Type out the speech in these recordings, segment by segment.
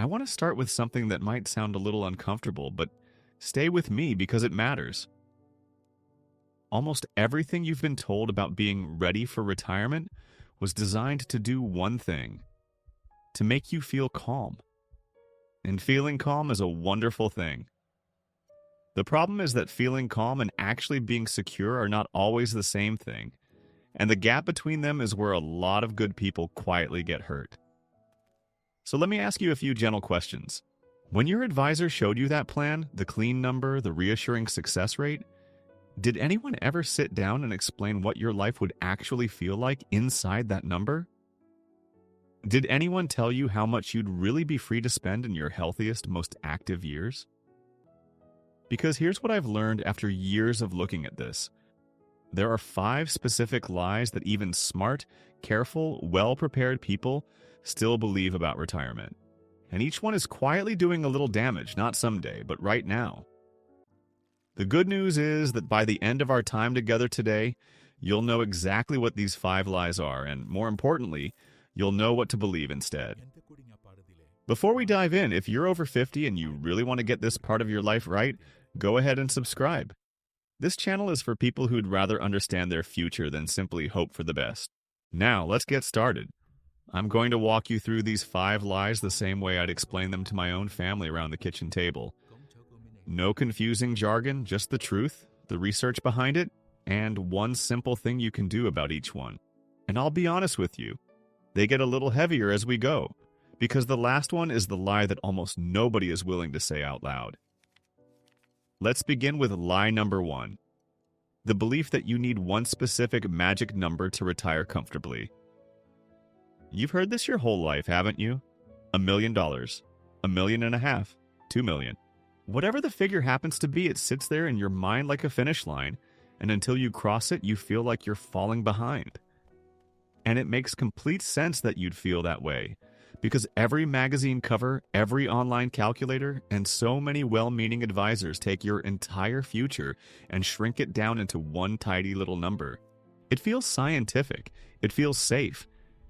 I want to start with something that might sound a little uncomfortable, but stay with me because it matters. Almost everything you've been told about being ready for retirement was designed to do one thing: to make you feel calm. And feeling calm is a wonderful thing. The problem is that feeling calm and actually being secure are not always the same thing, and the gap between them is where a lot of good people quietly get hurt. So let me ask you a few gentle questions. When your advisor showed you that plan, the clean number, the reassuring success rate, did anyone ever sit down and explain what your life would actually feel like inside that number? Did anyone tell you how much you'd really be free to spend in your healthiest, most active years? Because here's what I've learned after years of looking at this. There are 5 specific lies that even smart, careful, well-prepared people still believe about retirement. And each one is quietly doing a little damage, not someday, but right now. The good news is that by the end of our time together today, you'll know exactly what these 5 lies are, and more importantly, you'll know what to believe instead. Before we dive in, if you're over 50 and you really want to get this part of your life right, go ahead and subscribe. This channel is for people who'd rather understand their future than simply hope for the best. Now, let's get started. I'm going to walk you through these 5 lies the same way I'd explain them to my own family around the kitchen table. No confusing jargon, just the truth, the research behind it, and one simple thing you can do about each one. And I'll be honest with you, they get a little heavier as we go, because the last one is the lie that almost nobody is willing to say out loud. Let's begin with lie number 1. The belief that you need one specific magic number to retire comfortably. You've heard this your whole life, haven't you? $1 million, $1.5 million, $2 million. Whatever the figure happens to be, it sits there in your mind like a finish line, and until you cross it, you feel like you're falling behind. And it makes complete sense that you'd feel that way, because every magazine cover, every online calculator, and so many well-meaning advisors take your entire future and shrink it down into one tidy little number. It feels scientific, it feels safe,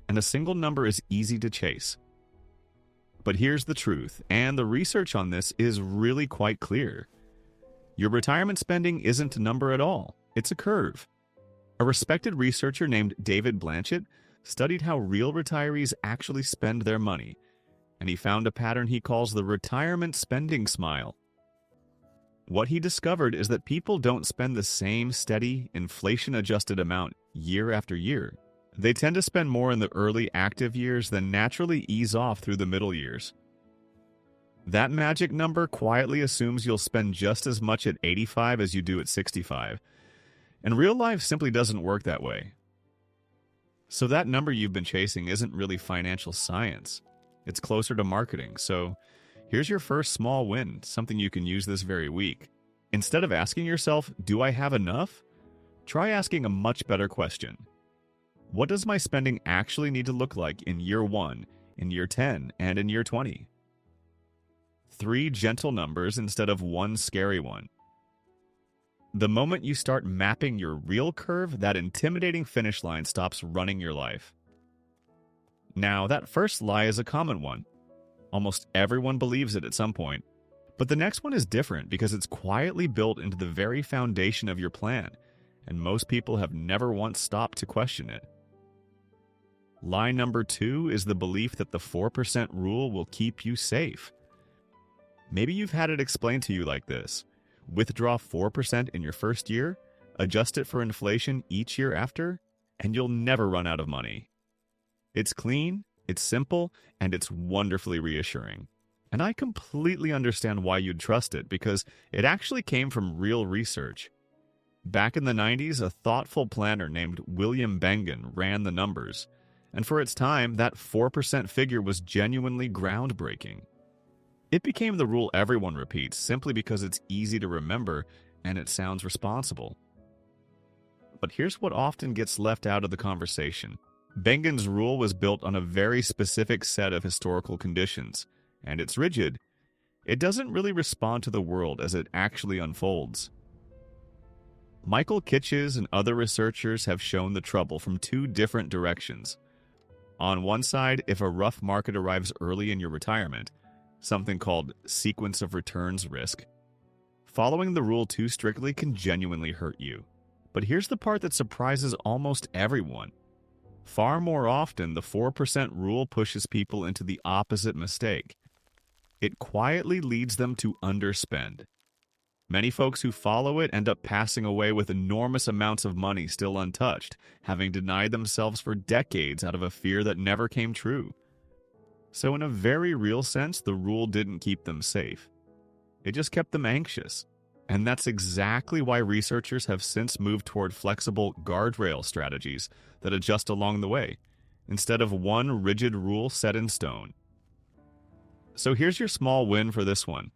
and a single number is easy to chase. But here's the truth, and the research on this is really quite clear. Your retirement spending isn't a number at all, it's a curve. A respected researcher named David Blanchett studied how real retirees actually spend their money, and he found a pattern he calls the retirement spending smile. What he discovered is that people don't spend the same steady, inflation-adjusted amount year after year. They tend to spend more in the early active years, then naturally ease off through the middle years. That magic number quietly assumes you'll spend just as much at 85 as you do at 65, and real life simply doesn't work that way. So that number you've been chasing isn't really financial science. It's closer to marketing. So here's your first small win, something you can use this very week. Instead of asking yourself, do I have enough? Try asking a much better question. What does my spending actually need to look like in year 1, in year 10, and in year 20? 3 gentle numbers instead of one scary one. The moment you start mapping your real curve, that intimidating finish line stops running your life. Now, that first lie is a common one. Almost everyone believes it at some point. But the next one is different because it's quietly built into the very foundation of your plan, and most people have never once stopped to question it. Lie number 2 is the belief that the 4% rule will keep you safe. Maybe you've had it explained to you like this: withdraw 4% in your first year, adjust it for inflation each year after, and you'll never run out of money. It's clean, it's simple, and it's wonderfully reassuring. And I completely understand why you'd trust it, because it actually came from real research. Back in the 90s, a thoughtful planner named William Bengen ran the numbers, and for its time, that 4% figure was genuinely groundbreaking. It became the rule everyone repeats simply because it's easy to remember and it sounds responsible. But here's what often gets left out of the conversation. Bengen's rule was built on a very specific set of historical conditions, and it's rigid. It doesn't really respond to the world as it actually unfolds. Michael Kitches and other researchers have shown the trouble from 2 different directions. On one side, if a rough market arrives early in your retirement, something called sequence of returns risk. Following the rule too strictly can genuinely hurt you. But here's the part that surprises almost everyone. Far more often, the 4% rule pushes people into the opposite mistake. It quietly leads them to underspend. Many folks who follow it end up passing away with enormous amounts of money still untouched, having denied themselves for decades out of a fear that never came true. So in a very real sense, the rule didn't keep them safe. It just kept them anxious. And that's exactly why researchers have since moved toward flexible guardrail strategies that adjust along the way, instead of one rigid rule set in stone. So here's your small win for this one.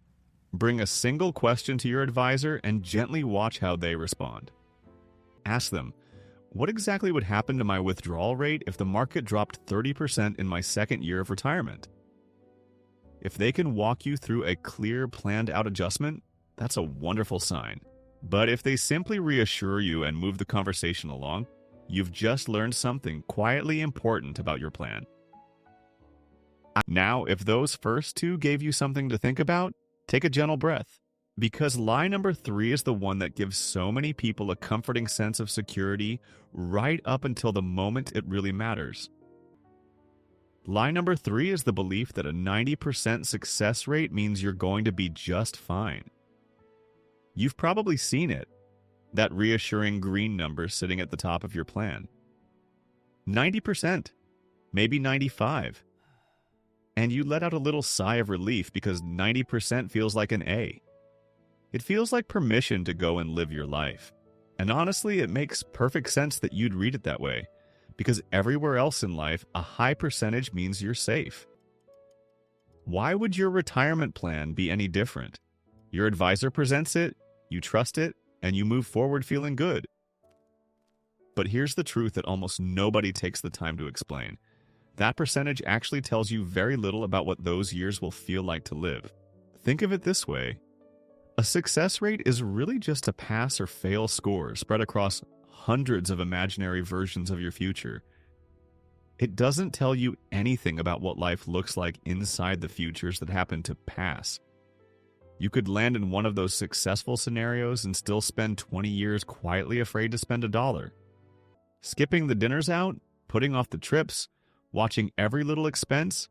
Bring a single question to your advisor and gently watch how they respond. Ask them, what exactly would happen to my withdrawal rate if the market dropped 30% in my second year of retirement? If they can walk you through a clear, planned-out adjustment, that's a wonderful sign. But if they simply reassure you and move the conversation along, you've just learned something quietly important about your plan. Now, if those first two gave you something to think about, take a gentle breath. Because lie number 3 is the one that gives so many people a comforting sense of security right up until the moment it really matters. Lie number 3 is the belief that a 90% success rate means you're going to be just fine. You've probably seen it, that reassuring green number sitting at the top of your plan. 90%, maybe 95%. And you let out a little sigh of relief because 90% feels like an A. It feels like permission to go and live your life. And honestly, it makes perfect sense that you'd read it that way, because everywhere else in life, a high percentage means you're safe. Why would your retirement plan be any different? Your advisor presents it, you trust it, and you move forward feeling good. But here's the truth that almost nobody takes the time to explain. That percentage actually tells you very little about what those years will feel like to live. Think of it this way. A success rate is really just a pass or fail score spread across hundreds of imaginary versions of your future. It doesn't tell you anything about what life looks like inside the futures that happen to pass. You could land in one of those successful scenarios and still spend 20 years quietly afraid to spend $1. Skipping the dinners out, putting off the trips, watching every little expense,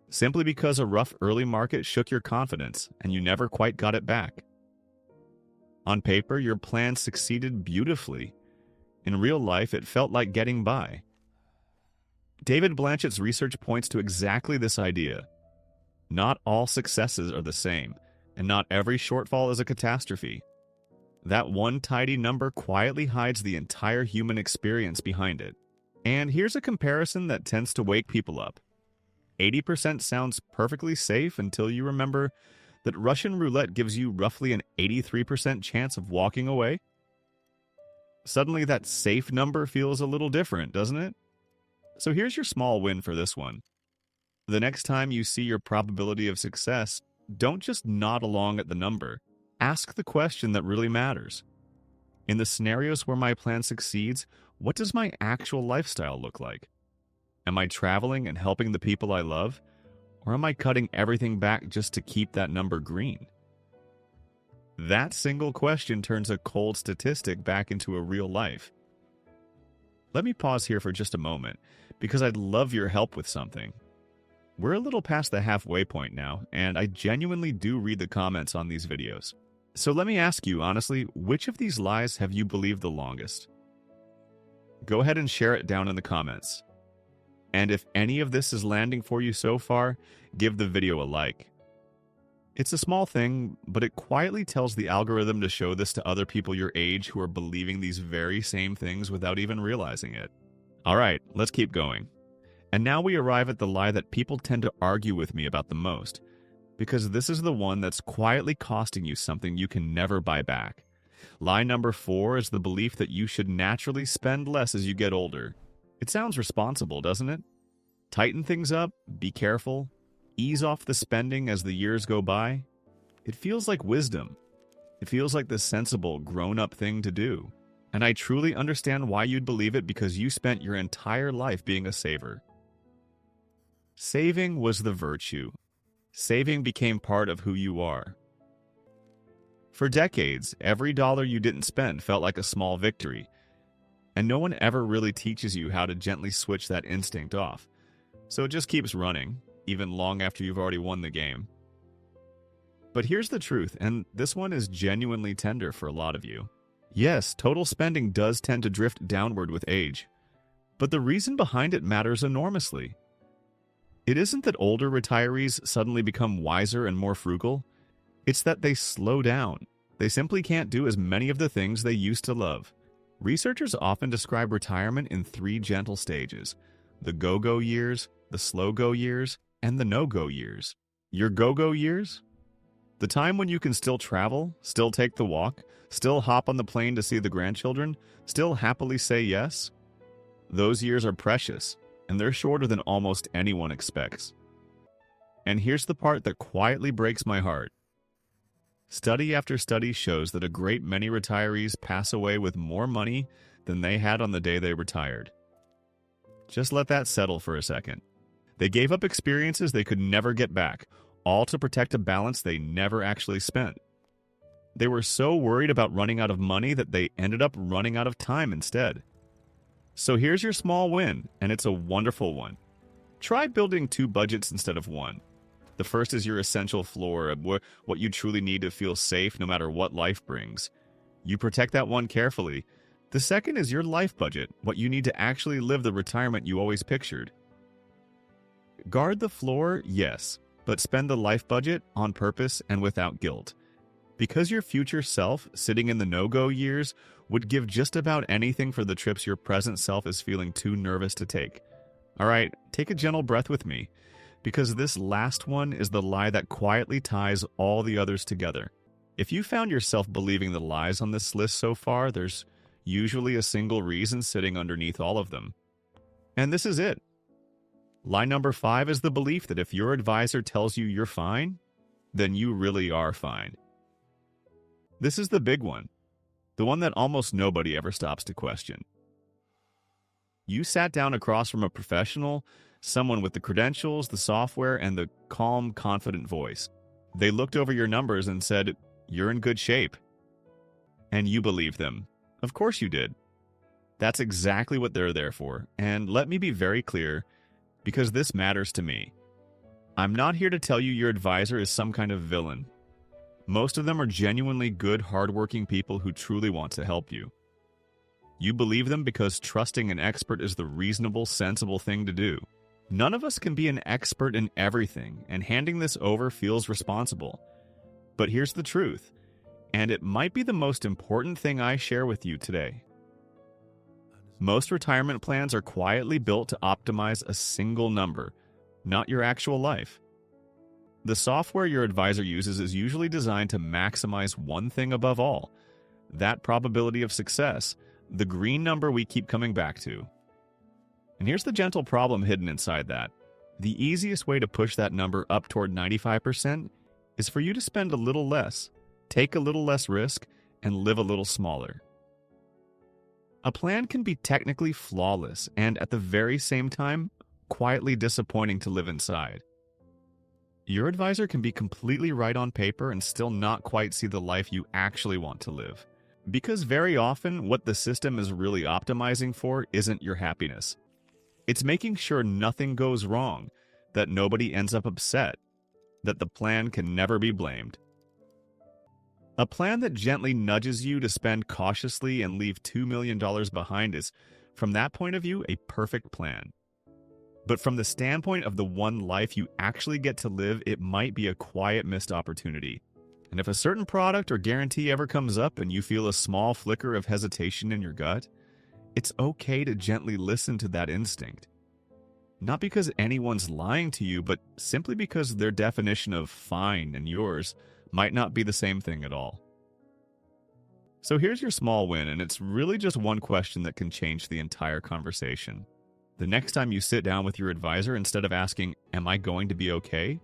simply because a rough early market shook your confidence and you never quite got it back. On paper, your plan succeeded beautifully. In real life, it felt like getting by. David Blanchett's research points to exactly this idea. Not all successes are the same, and not every shortfall is a catastrophe. That one tidy number quietly hides the entire human experience behind it. And here's a comparison that tends to wake people up. 80% sounds perfectly safe until you remember that Russian roulette gives you roughly an 83% chance of walking away. Suddenly that safe number feels a little different, doesn't it? So here's your small win for this one. The next time you see your probability of success, don't just nod along at the number. Ask the question that really matters. In the scenarios where my plan succeeds, what does my actual lifestyle look like? Am I traveling and helping the people I love? Or am I cutting everything back just to keep that number green? That single question turns a cold statistic back into a real life. Let me pause here for just a moment, because I'd love your help with something. We're a little past the halfway point now, and I genuinely do read the comments on these videos. So let me ask you, honestly, which of these lies have you believed the longest? Go ahead and share it down in the comments. And if any of this is landing for you so far, give the video a like. It's a small thing, but it quietly tells the algorithm to show this to other people your age who are believing these very same things without even realizing it. Alright, let's keep going. And now we arrive at the lie that people tend to argue with me about the most, because this is the one that's quietly costing you something you can never buy back. Lie number 4 is the belief that you should naturally spend less as you get older. It sounds responsible, doesn't it? Tighten things up, be careful, ease off the spending as the years go by. It feels like wisdom. It feels like the sensible, grown-up thing to do. And I truly understand why you'd believe it, because you spent your entire life being a saver. Saving was the virtue. Saving became part of who you are. For decades, every dollar you didn't spend felt like a small victory, and no one ever really teaches you how to gently switch that instinct off. So it just keeps running, even long after you've already won the game. But here's the truth, and this one is genuinely tender for a lot of you. Yes, total spending does tend to drift downward with age, but the reason behind it matters enormously. It isn't that older retirees suddenly become wiser and more frugal. It's that they slow down. They simply can't do as many of the things they used to love. Researchers often describe retirement in 3 gentle stages: the go-go years, the slow-go years, and the no-go years. Your go-go years? The time when you can still travel, still take the walk, still hop on the plane to see the grandchildren, still happily say yes? Those years are precious, and they're shorter than almost anyone expects. And here's the part that quietly breaks my heart. Study after study shows that a great many retirees pass away with more money than they had on the day they retired. Just let that settle for a second. They gave up experiences they could never get back, all to protect a balance they never actually spent. They were so worried about running out of money that they ended up running out of time instead. So here's your small win, and it's a wonderful one. Try building 2 budgets instead of 1. The first is your essential floor, what you truly need to feel safe no matter what life brings. You protect that one carefully. The second is your life budget, what you need to actually live the retirement you always pictured. Guard the floor, yes, but spend the life budget on purpose and without guilt. Because your future self, sitting in the no-go years, would give just about anything for the trips your present self is feeling too nervous to take. All right, take a gentle breath with me, because this last one is the lie that quietly ties all the others together. If you found yourself believing the lies on this list so far, there's usually a single reason sitting underneath all of them. And this is it. Lie number 5 is the belief that if your advisor tells you you're fine, then you really are fine. This is the big one, the one that almost nobody ever stops to question. You sat down across from a professional, someone with the credentials, the software, and the calm, confident voice. They looked over your numbers and said, "You're in good shape." And you believed them. Of course you did. That's exactly what they're there for. And let me be very clear, because this matters to me. I'm not here to tell you your advisor is some kind of villain. Most of them are genuinely good, hardworking people who truly want to help you. You believe them because trusting an expert is the reasonable, sensible thing to do. None of us can be an expert in everything, and handing this over feels responsible. But here's the truth, and it might be the most important thing I share with you today. Most retirement plans are quietly built to optimize a single number, not your actual life. The software your advisor uses is usually designed to maximize one thing above all, that probability of success, the green number we keep coming back to. And here's the gentle problem hidden inside that. The easiest way to push that number up toward 95% is for you to spend a little less, take a little less risk, and live a little smaller. A plan can be technically flawless and, at the very same time, quietly disappointing to live inside. Your advisor can be completely right on paper and still not quite see the life you actually want to live. Because very often, what the system is really optimizing for isn't your happiness. It's making sure nothing goes wrong, that nobody ends up upset, that the plan can never be blamed. A plan that gently nudges you to spend cautiously and leave $2 million behind is, from that point of view, a perfect plan. But from the standpoint of the one life you actually get to live, it might be a quiet missed opportunity. And if a certain product or guarantee ever comes up and you feel a small flicker of hesitation in your gut, it's okay to gently listen to that instinct. Not because anyone's lying to you, but simply because their definition of fine and yours might not be the same thing at all. So here's your small win, and it's really just one question that can change the entire conversation. The next time you sit down with your advisor, instead of asking, "Am I going to be okay?"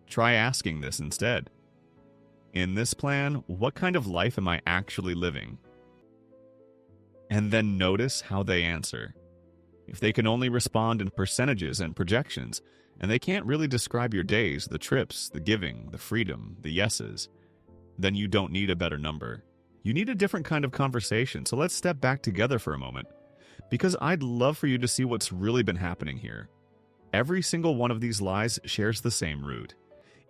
try asking this instead. In this plan, what kind of life am I actually living? And then notice how they answer. If they can only respond in percentages and projections, and they can't really describe your days, the trips, the giving, the freedom, the yeses, then you don't need a better number. You need a different kind of conversation, so let's step back together for a moment, because I'd love for you to see what's really been happening here. Every single one of these lies shares the same root.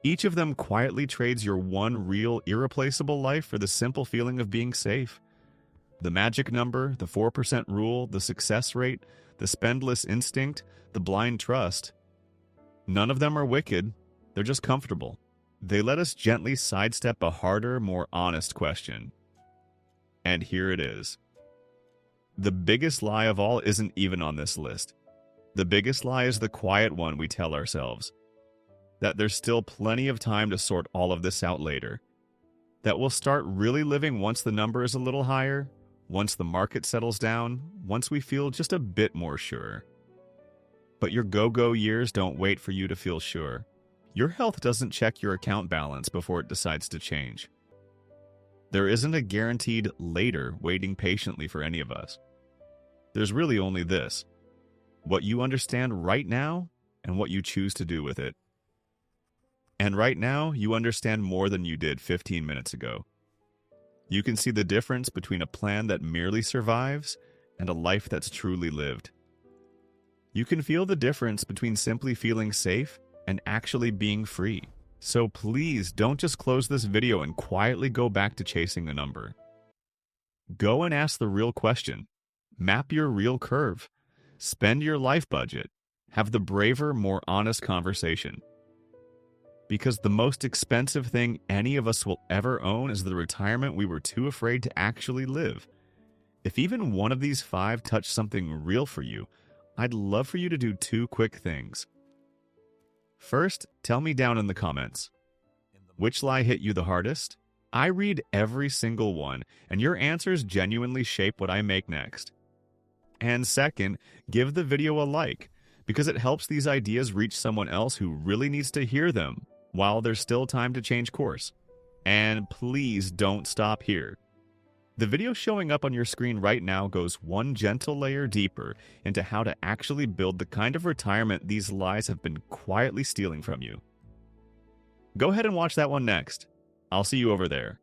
Each of them quietly trades your one real, irreplaceable life for the simple feeling of being safe. The magic number, the 4% rule, the success rate, the spendless instinct, the blind trust. None of them are wicked, they're just comfortable. They let us gently sidestep a harder, more honest question. And here it is. The biggest lie of all isn't even on this list. The biggest lie is the quiet one we tell ourselves. That there's still plenty of time to sort all of this out later. That we'll start really living once the number is a little higher, once the market settles down, once we feel just a bit more sure. But your go-go years don't wait for you to feel sure. Your health doesn't check your account balance before it decides to change. There isn't a guaranteed later waiting patiently for any of us. There's really only this: what you understand right now and what you choose to do with it. And right now, you understand more than you did 15 minutes ago. You can see the difference between a plan that merely survives and a life that's truly lived. You can feel the difference between simply feeling safe and actually being free. So please don't just close this video and quietly go back to chasing a number. Go and ask the real question. Map your real curve. Spend your life budget. Have the braver, more honest conversation. Because the most expensive thing any of us will ever own is the retirement we were too afraid to actually live. If even one of these 5 touched something real for you, I'd love for you to do 2 quick things. First, tell me down in the comments. Which lie hit you the hardest? I read every single one, and your answers genuinely shape what I make next. And second, give the video a like, because it helps these ideas reach someone else who really needs to hear them while there's still time to change course. And please don't stop here. The video showing up on your screen right now goes one gentle layer deeper into how to actually build the kind of retirement these lies have been quietly stealing from you. Go ahead and watch that one next. I'll see you over there.